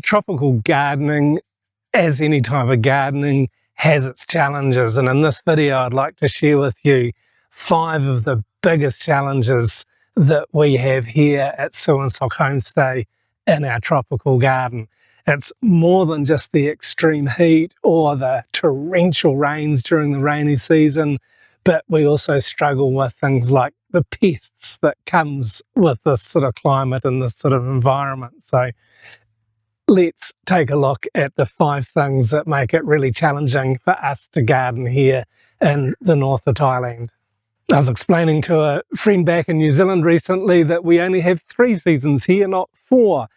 Tropical gardening, as any type of gardening, has its challenges, and in this video I'd like to share with you 5 of the biggest challenges that we have here at Suinsok Homestay in our tropical garden. It's more than just the extreme heat or the torrential rains during the rainy season, but we also struggle with things like the pests that comes with this sort of climate and this sort of environment. So let's take a look at the 5 things that make it really challenging for us to garden here in the north of Thailand. I was explaining to a friend back in New Zealand recently that we only have 3 seasons here, not 4.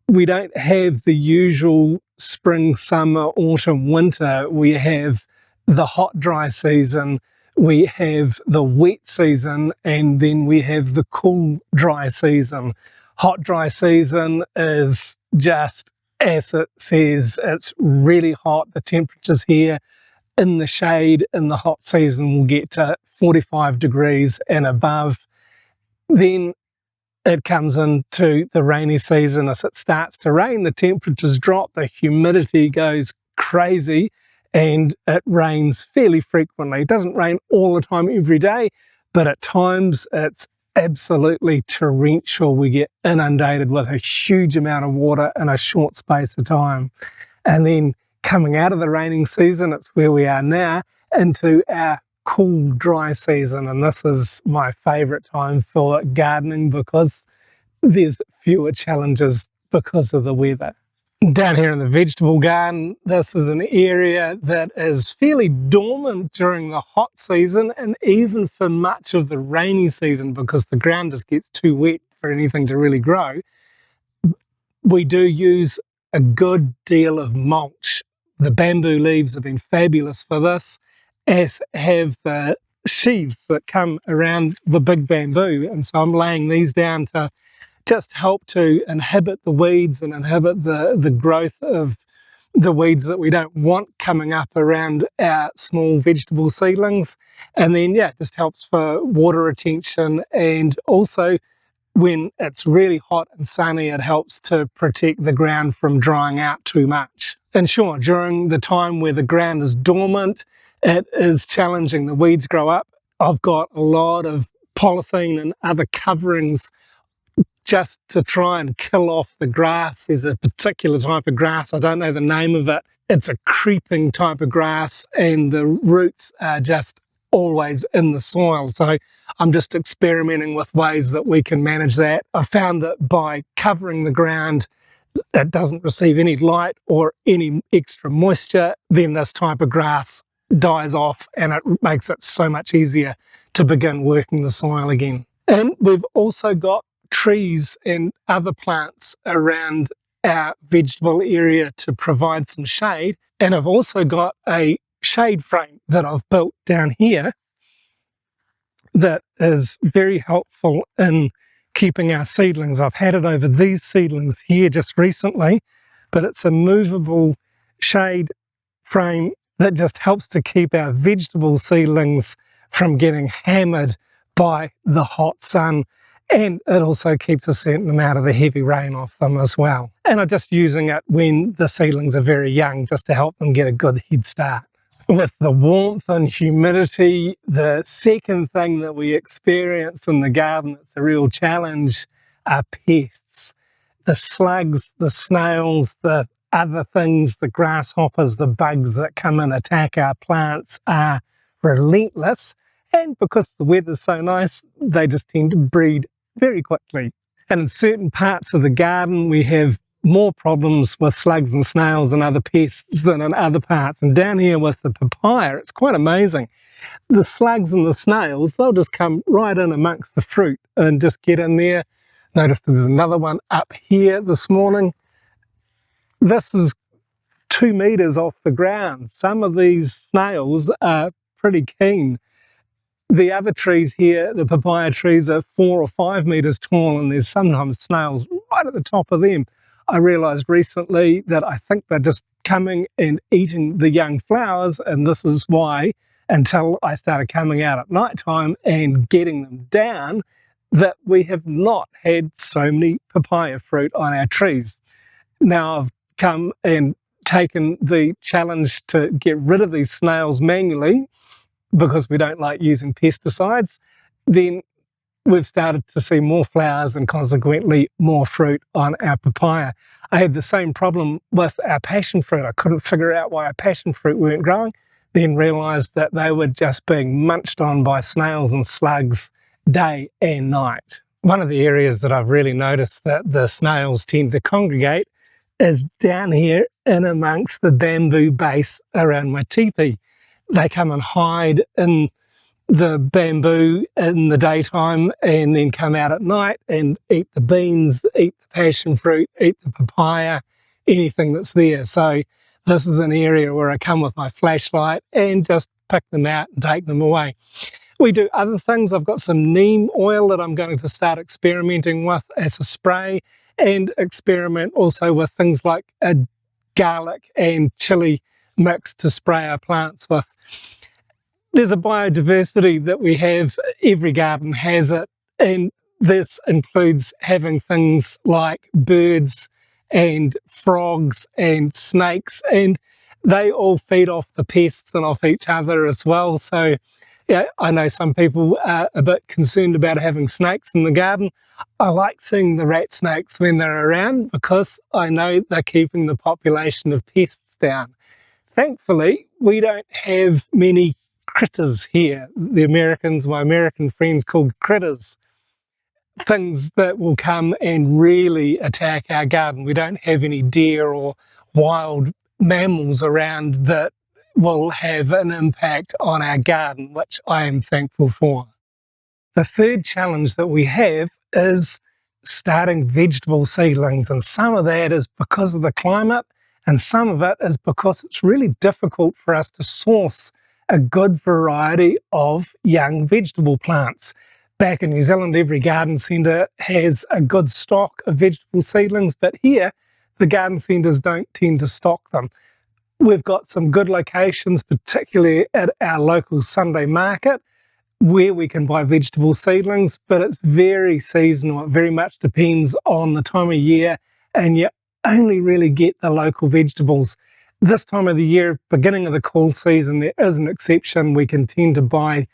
We don't have the usual spring, summer, autumn, winter. We have the hot, dry season, we have the wet season, and then we have the cool, dry season. Hot, dry season is just, as it says, it's really hot. The temperatures here in the shade in the hot season will get to 45 degrees and above. Then it comes into the rainy season. As it starts to rain, the temperatures drop, the humidity goes crazy, and it rains fairly frequently. It doesn't rain all the time every day, but at times it's absolutely torrential. We get inundated with a huge amount of water in a short space of time. And then coming out of the raining season, it's where we are now, into our cool, dry season. And this is my favourite time for gardening because there's fewer challenges because of the weather. Down here in the vegetable garden, this is an area that is fairly dormant during the hot season and even for much of the rainy season because the ground just gets too wet for anything to really grow. We do use a good deal of mulch. The bamboo leaves have been fabulous for this, as have the sheaves that come around the big bamboo. And so I'm laying these down to just help to inhibit the weeds and inhibit the growth of the weeds that we don't want coming up around our small vegetable seedlings. And then, yeah, it just helps for water retention, and also when it's really hot and sunny, it helps to protect the ground from drying out too much. And sure, during the time where the ground is dormant, it is challenging. The weeds grow up. I've got a lot of polythene and other coverings just to try and kill off the grass. There's a particular type of grass, I don't know the name of it. It's a creeping type of grass and the roots are just always in the soil. So I'm just experimenting with ways that we can manage that. I found that by covering the ground that doesn't receive any light or any extra moisture, then this type of grass dies off and it makes it so much easier to begin working the soil again. And we've also got trees and other plants around our vegetable area to provide some shade. And I've also got a shade frame that I've built down here that is very helpful in keeping our seedlings. I've had it over these seedlings here just recently, but it's a movable shade frame that just helps to keep our vegetable seedlings from getting hammered by the hot sun, and it also keeps a certain amount of the heavy rain off them as well. And I'm just using it when the seedlings are very young just to help them get a good head start. With the warmth and humidity, the second thing that we experience in the garden that's a real challenge are pests. The slugs, the snails, the other things, the grasshoppers, the bugs that come and attack our plants are relentless. And because the weather's so nice, they just tend to breed very quickly. And in certain parts of the garden, we have more problems with slugs and snails and other pests than in other parts. And down here with the papaya, it's quite amazing. The slugs and the snails, they'll just come right in amongst the fruit and just get in there. Notice there's another one up here this morning. This is 2 meters off the ground. Some of these snails are pretty keen. The other trees here, the papaya trees, are 4 or 5 meters tall, and there's sometimes snails right at the top of them. I realized recently that I think they're just coming and eating the young flowers, and this is why, until I started coming out at night time and getting them down, that we have not had so many papaya fruit on our trees. Now, I've come and taken the challenge to get rid of these snails manually because we don't like using pesticides, then we've started to see more flowers and consequently more fruit on our papaya. I had the same problem with our passion fruit. I couldn't figure out why our passion fruit weren't growing, then realised that they were just being munched on by snails and slugs day and night. One of the areas that I've really noticed that the snails tend to congregate is down here in amongst the bamboo base around my teepee. They come and hide in the bamboo in the daytime and then come out at night and eat the beans, eat the passion fruit, eat the papaya, anything that's there. So this is an area where I come with my flashlight and just pick them out and take them away. We do other things. I've got some neem oil that I'm going to start experimenting with as a spray, and experiment also with things like a garlic and chili mix to spray our plants with. There's a biodiversity that we have, every garden has it, and this includes having things like birds and frogs and snakes, and they all feed off the pests and off each other as well. So yeah, I know some people are a bit concerned about having snakes in the garden. I like seeing the rat snakes when they're around because I know they're keeping the population of pests down. Thankfully, we don't have many critters here. The Americans, my American friends, called critters. Things that will come and really attack our garden. We don't have any deer or wild mammals around that will have an impact on our garden, which I am thankful for. The third challenge that we have is starting vegetable seedlings, and some of that is because of the climate, and some of it is because it's really difficult for us to source a good variety of young vegetable plants. Back in New Zealand, every garden centre has a good stock of vegetable seedlings, but here the garden centres don't tend to stock them. We've got some good locations, particularly at our local Sunday market, where we can buy vegetable seedlings, but it's very seasonal. It very much depends on the time of year, and you only really get the local vegetables. This time of the year, beginning of the cool season, there is an exception. We can tend to buy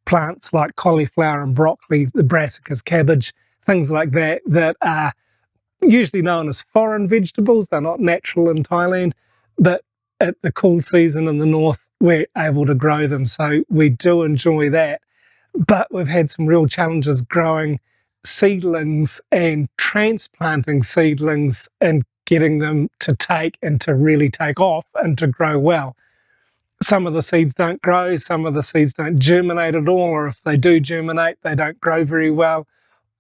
plants like cauliflower and broccoli, the brassicas, cabbage, things like that, that are usually known as foreign vegetables. They're not natural in Thailand, but at the cool season in the north, we're able to grow them. So we do enjoy that. But we've had some real challenges growing seedlings and transplanting seedlings and getting them to take and to really take off and to grow well. Some of the seeds don't grow, some of the seeds don't germinate at all, or if they do germinate, they don't grow very well.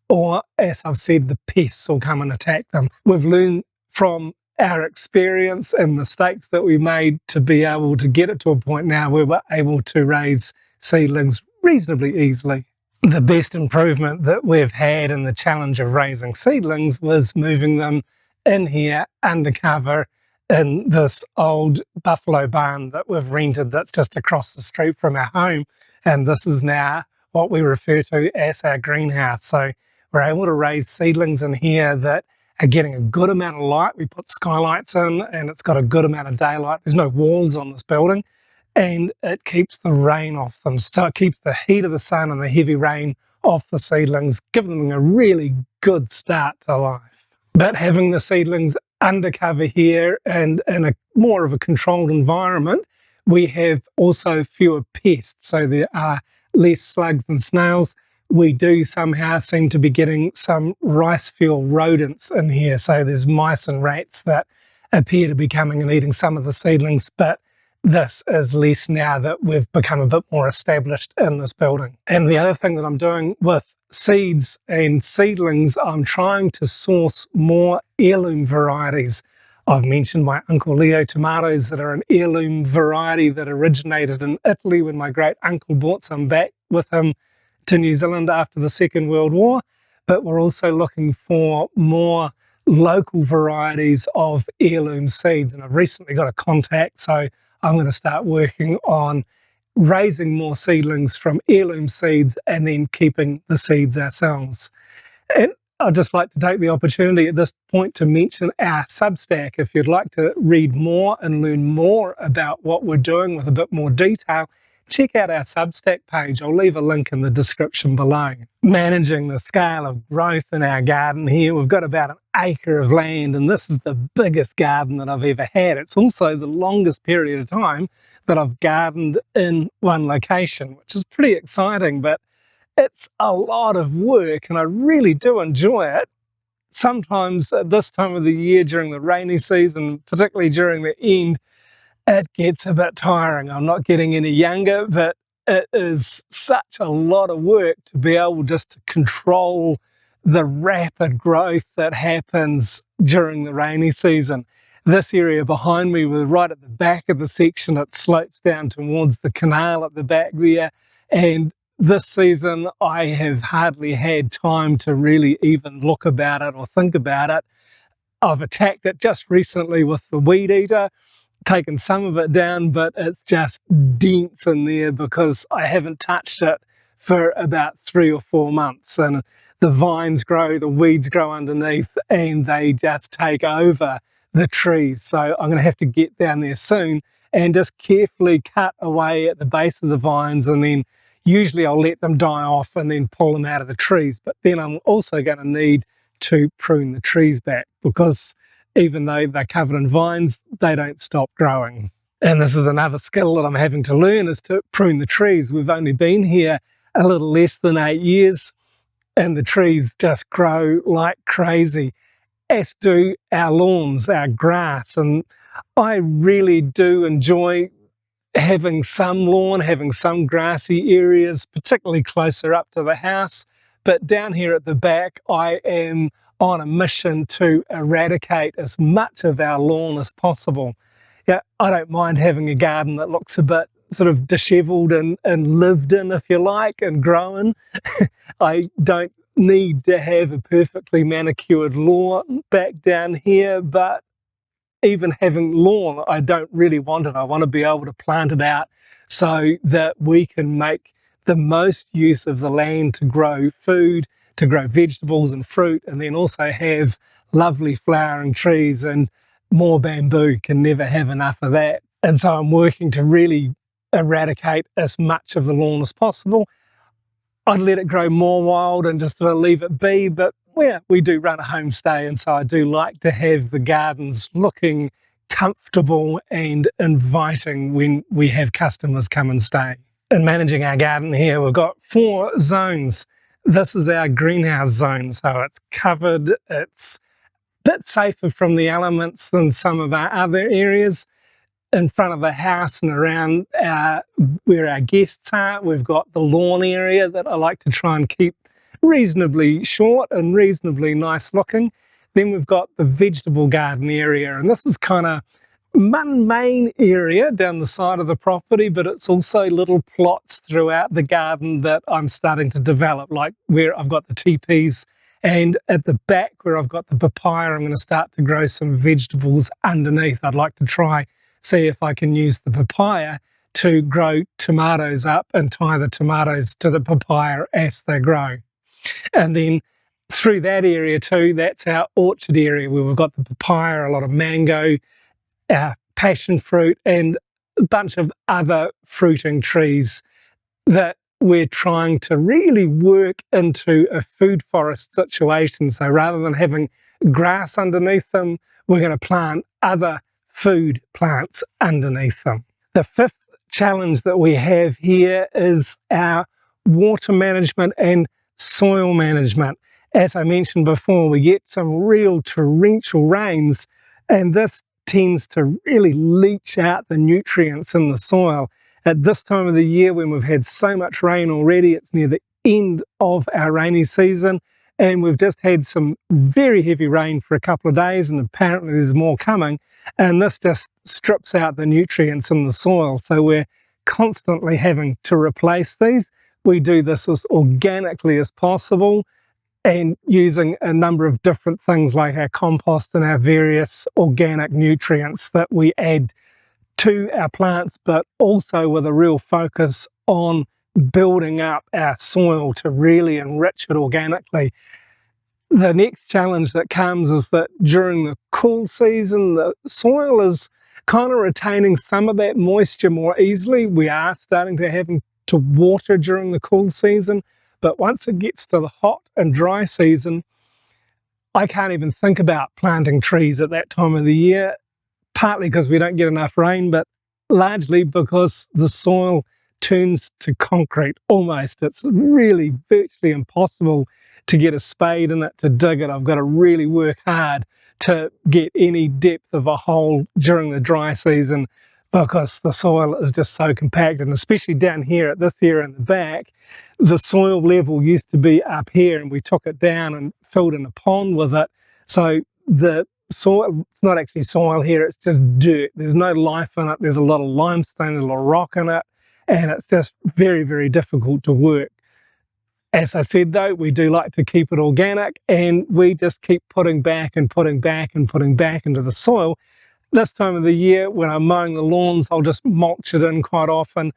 Or, as I've said, the pests will come and attack them. We've learned from our experience and mistakes that we made to be able to get it to a point now where we're able to raise seedlings reasonably easily. The best improvement that we've had in the challenge of raising seedlings was moving them in here undercover in this old buffalo barn that we've rented that's just across the street from our home. And this is now what we refer to as our greenhouse. So we're able to raise seedlings in here that are getting a good amount of light. We put skylights in and it's got a good amount of daylight. There's no walls on this building, and it keeps the rain off them. So it keeps the heat of the sun and the heavy rain off the seedlings, giving them a really good start to life. But having the seedlings undercover here and in a more of a controlled environment, we have also fewer pests. So there are less slugs and snails. We do somehow seem to be getting some rice field rodents in here. So there's mice and rats that appear to be coming and eating some of the seedlings, but this is less now that we've become a bit more established in this building. And the other thing that I'm doing with seeds and seedlings, I'm trying to source more heirloom varieties. I've mentioned my Uncle Leo tomatoes that are an heirloom variety that originated in Italy when my great uncle brought some back with him to New Zealand after the Second World War. But we're also looking for more local varieties of heirloom seeds. And I've recently got a contact, so I'm going to start working on raising more seedlings from heirloom seeds and then keeping the seeds ourselves. And I'd just like to take the opportunity at this point to mention our Substack. If you'd like to read more and learn more about what we're doing with a bit more detail, check out our Substack page. I'll leave a link in the description below. Managing the scale of growth in our garden here, we've got about an acre of land, and this is the biggest garden that I've ever had. It's also the longest period of time that I've gardened in one location, which is pretty exciting, but it's a lot of work and I really do enjoy it. Sometimes at this time of the year during the rainy season, particularly during the end, it gets a bit tiring. I'm not getting any younger, but it is such a lot of work to be able just to control the rapid growth that happens during the rainy season. This area behind me, we're right at the back of the section, it slopes down towards the canal at the back there, and this season I have hardly had time to really even look about it or think about it. I've attacked it just recently with the weed eater, taken some of it down, but it's just dense in there because I haven't touched it for about 3 or 4 months, and the vines grow, the weeds grow underneath, and they just take over the trees. So I'm going to have to get down there soon and just carefully cut away at the base of the vines, and then usually I'll let them die off and then pull them out of the trees. But then I'm also going to need to prune the trees back, because even though they're covered in vines, they don't stop growing. And this is another skill that I'm having to learn, is to prune the trees. We've only been here a little less than 8 years, and the trees just grow like crazy, as do our lawns, our grass. And I really do enjoy having some lawn, having some grassy areas, particularly closer up to the house. But down here at the back, I am on a mission to eradicate as much of our lawn as possible. Yeah, I don't mind having a garden that looks a bit sort of dishevelled and lived in, if you like, and growing. I don't need to have a perfectly manicured lawn back down here, but even having lawn, I don't really want it. I want to be able to plant it out so that we can make the most use of the land to grow food, to grow vegetables and fruit, and then also have lovely flowering trees and more bamboo. Can never have enough of that. And so I'm working to really eradicate as much of the lawn as possible. I'd let it grow more wild and just leave it be, but we do run a homestay, and so I do like to have the gardens looking comfortable and inviting when we have customers come and stay. In managing our garden here, we've got 4 zones. This is our greenhouse zone, so it's covered, it's a bit safer from the elements than some of our other areas. In front of the house and around where our guests are, we've got the lawn area that I like to try and keep reasonably short and reasonably nice looking. Then we've got the vegetable garden area, and this is kind of one main area down the side of the property, but it's also little plots throughout the garden that I'm starting to develop, like where I've got the teepees, and at the back where I've got the papaya, I'm going to start to grow some vegetables underneath. I'd like to see if I can use the papaya to grow tomatoes up and tie the tomatoes to the papaya as they grow. And then through that area too, that's our orchard area where we've got the papaya, a lot of mango, our passion fruit, and a bunch of other fruiting trees that we're trying to really work into a food forest situation. So rather than having grass underneath them, we're going to plant other food plants underneath them. The 5th challenge that we have here is our water management and soil management. As I mentioned before, we get some real torrential rains, and this tends to really leach out the nutrients in the soil. At this time of the year, when we've had so much rain already, it's near the end of our rainy season, and we've just had some very heavy rain for a couple of days, and apparently there's more coming, and this just strips out the nutrients in the soil. So we're constantly having to replace these. We do this as organically as possible, and using a number of different things like our compost and our various organic nutrients that we add to our plants, but also with a real focus on building up our soil to really enrich it organically. The next challenge that comes is that during the cool season, the soil is kind of retaining some of that moisture more easily. We are starting to have to water during the cool season, but once it gets to the hot and dry season, I can't even think about planting trees at that time of the year, partly because we don't get enough rain, but largely because the soil turns to concrete almost. It's really virtually impossible to get a spade in it to dig it. I've got to really work hard to get any depth of a hole during the dry season because the soil is just so compacted, and especially down here at this area in the back, the soil level used to be up here and we took it down and filled in a pond with it. So the soil, it's not actually soil here, it's just dirt. There's no life in it. There's a lot of limestone, there's a lot of rock in it, and it's just very, very difficult to work. As I said though, we do like to keep it organic, and we just keep putting back and putting back and putting back into the soil. This time of the year, when I'm mowing the lawns, I'll just mulch it in quite often.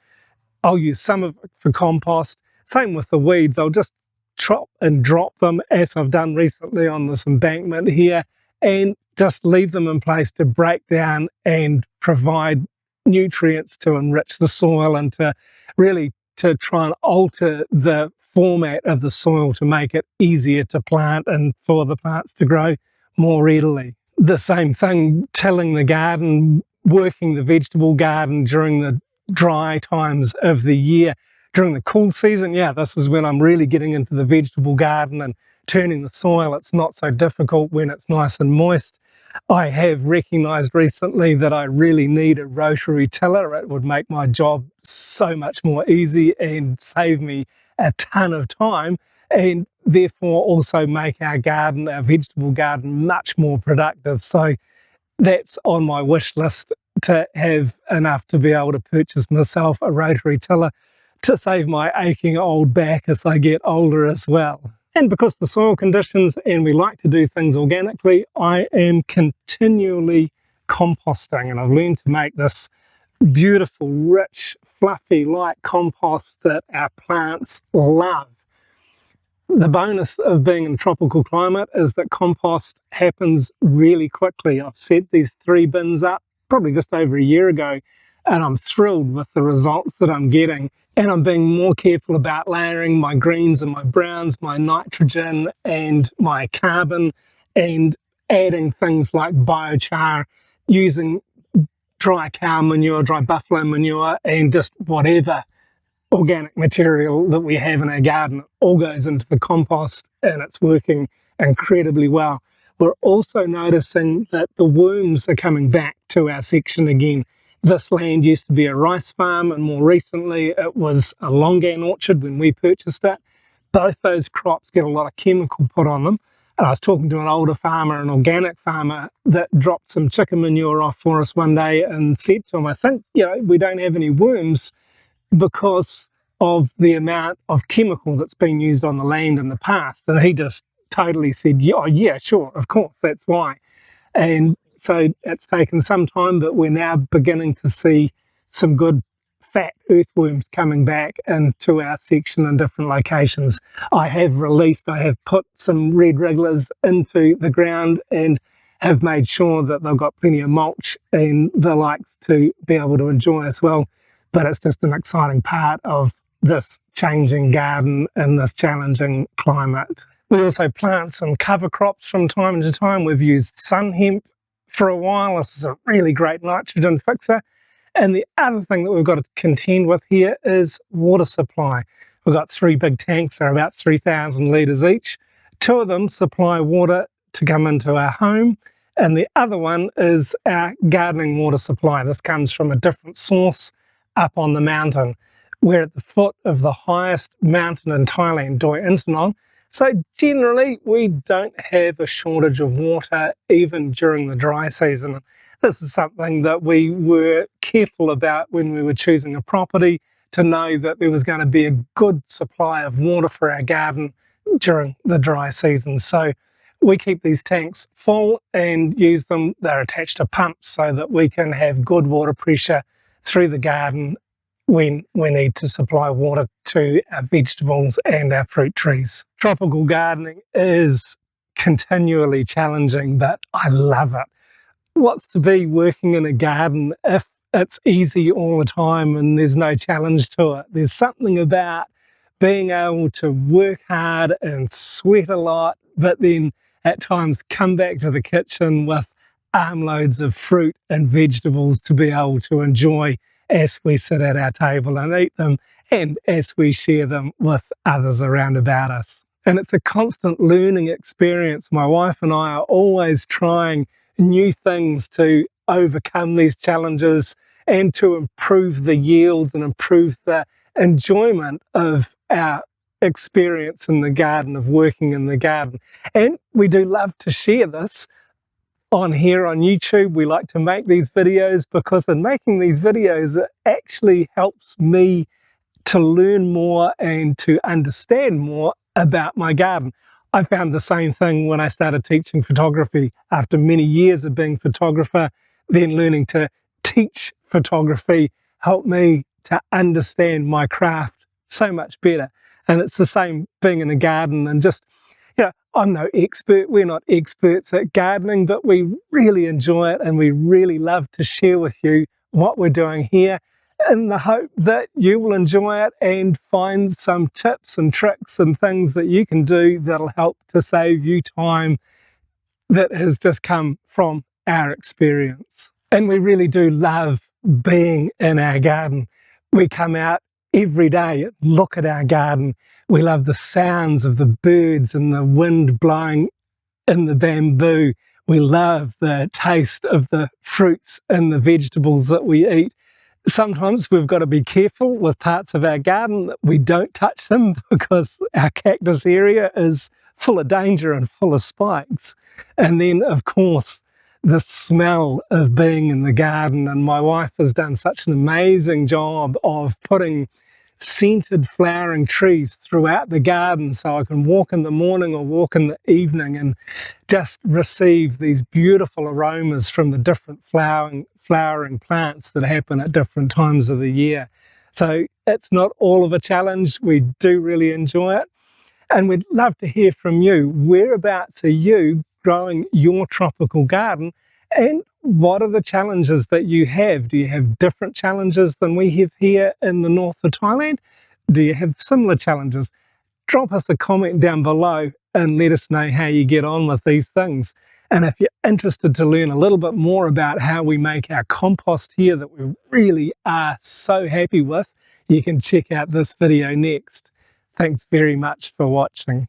I'll use some of it for compost. Same with the weeds. I'll just chop and drop them, as I've done recently on this embankment here, and just leave them in place to break down and provide nutrients to enrich the soil and to really to try and alter the format of the soil to make it easier to plant and for the plants to grow more readily. The same thing, tilling the garden, working the vegetable garden during the dry times of the year. During the cool season, yeah, this is when I'm really getting into the vegetable garden and turning the soil. It's not so difficult when it's nice and moist. I have recognised recently that I really need a rotary tiller. It would make my job so much more easy and save me a ton of time, and therefore also make our garden, our vegetable garden, much more productive. So that's on my wish list, to have enough to be able to purchase myself a rotary tiller to save my aching old back as I get older as well. And because the soil conditions and we like to do things organically, I am continually composting, and I've learned to make this beautiful, rich, fluffy, light compost that our plants love. The bonus of being in a tropical climate is that compost happens really quickly. I've set these 3 bins up probably just over a year ago, and I'm thrilled with the results that I'm getting. And I'm being more careful about layering my greens and my browns, my nitrogen and my carbon, and adding things like biochar, using dry cow manure, dry buffalo manure, and just whatever organic material that we have in our garden. It all goes into the compost, and it's working incredibly well. We're also noticing that the worms are coming back to our section again. This land used to be a rice farm, and more recently it was a longan orchard when we purchased it. Both those crops get a lot of chemical put on them. And I was talking to an older farmer, an organic farmer, that dropped some chicken manure off for us one day and said to him, I think, we don't have any worms because of the amount of chemical that's been used on the land in the past. And he just totally said, yeah, sure, of course, that's why. And so it's taken some time, but we're now beginning to see some good fat earthworms coming back into our section in different locations. I have put some red wrigglers into the ground and have made sure that they've got plenty of mulch and the likes to be able to enjoy as well. But it's just an exciting part of this changing garden in this challenging climate. We also plant some cover crops from time to time. We've used sun hemp for a while. This is a really great nitrogen fixer. And the other thing that we've got to contend with here is water supply. We've got 3 big tanks, they're about 3,000 litres each. 2 of them supply water to come into our home, and the other one is our gardening water supply. This comes from a different source up on the mountain. We're at the foot of the highest mountain in Thailand, Doi Inthanon. So generally, we don't have a shortage of water even during the dry season. This is something that we were careful about when we were choosing a property, to know that there was going to be a good supply of water for our garden during the dry season. So we keep these tanks full and use them. They're attached to pumps so that we can have good water pressure through the garden when we need to supply water to our vegetables and our fruit trees. Tropical gardening is continually challenging, but I love it. What's to be working in a garden if it's easy all the time and there's no challenge to it? There's something about being able to work hard and sweat a lot, but then at times come back to the kitchen with armloads of fruit and vegetables to be able to enjoy as we sit at our table and eat them, and as we share them with others around about us. And it's a constant learning experience. My wife and I are always trying new things to overcome these challenges and to improve the yields and improve the enjoyment of our experience in the garden, of working in the garden. And we do love to share this on here on YouTube. We like to make these videos because in making these videos, it actually helps me to learn more and to understand more about my garden. I found the same thing when I started teaching photography. After many years of being a photographer, then learning to teach photography helped me to understand my craft so much better. And it's the same being in a garden, and just, I'm no expert, we're not experts at gardening, but we really enjoy it and we really love to share with you what we're doing here, in the hope that you will enjoy it and find some tips and tricks and things that you can do that'll help to save you time that has just come from our experience. And we really do love being in our garden. We come out every day, look at our garden. We love the sounds of the birds and the wind blowing in the bamboo. We love the taste of the fruits and the vegetables that we eat. Sometimes we've got to be careful with parts of our garden that we don't touch them because our cactus area is full of danger and full of spikes. And then, of course, the smell of being in the garden. And my wife has done such an amazing job of putting scented flowering trees throughout the garden, so I can walk in the morning or walk in the evening and just receive these beautiful aromas from the different flowering plants that happen at different times of the year. So it's not all of a challenge. We do really enjoy it. And we'd love to hear from you. Whereabouts are you growing your tropical garden? And what are the challenges that you have? Do you have different challenges than we have here in the north of Thailand? Do you have similar challenges? Drop us a comment down below and let us know how you get on with these things. And if you're interested to learn a little bit more about how we make our compost here that we really are so happy with, you can check out this video next. Thanks very much for watching.